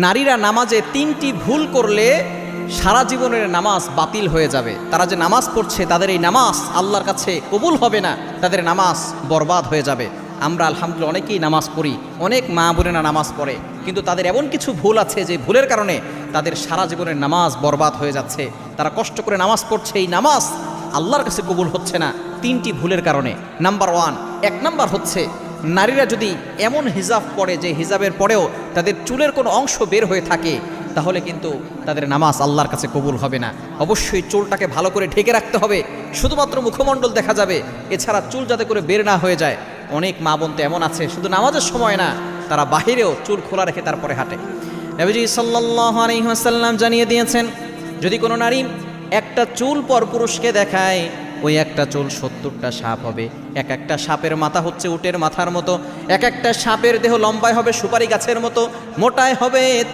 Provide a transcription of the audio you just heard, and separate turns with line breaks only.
নারীরা নামাজে ৩টি ভুল করলে সারা জীবনের নামাজ বাতিল হয়ে যাবে। তারা যে নামাজ পড়ছে তাদের এই নামাজ আল্লাহর কাছে কবুল হবে না, তাদের নামাজ বরবাদ হয়ে যাবে। আমরা আলহামদুলিল্লাহ অনেকেই নামাজ পড়ি, অনেক মা বোনেরা নামাজ পড়ে, কিন্তু তাদের এমন কিছু ভুল আছে যে ভুলের কারণে তাদের সারা জীবনের নামাজ বরবাদ হয়ে যাচ্ছে। তারা কষ্ট করে নামাজ পড়ছে, এই নামাজ আল্লাহর কাছে কবুল হচ্ছে না ৩টি ভুলের কারণে। নাম্বার 1, 1 নাম্বার হচ্ছে নারীরা যদি এমন হিজাব পরে যে হিজাবের পরেও তাদের চুলের কোনো অংশ বের হয়ে থাকে, তাহলে কিন্তু তাদের নামাজ আল্লাহর কাছে কবুল হবে না। অবশ্যই চুলটাকে ভালো করে ঢেকে রাখতে হবে, শুধুমাত্র মুখমণ্ডল দেখা যাবে, এছাড়া চুল যাতে করে বের না হয়ে যায়। অনেক মা বোন তো এমন আছে শুধু নামাজের সময় না, তারা বাহিরেও চুল খোলা রেখে তারপরে হাঁটে। নবীজি সাল্লাল্লাহু আলাইহি ওয়াসাল্লাম জানিয়ে দিয়েছেন, যদি কোনো নারী একটা চুল পর পুরুষকে দেখায়, ওই একটা চুল 70টা সাপ হবে। এক একটা সাপের মাথা হচ্ছে উটের মাথার মতো, এক একটা সাপের দেহ লম্বায় হবে সুপারি গাছের মতো, মোটায় হবে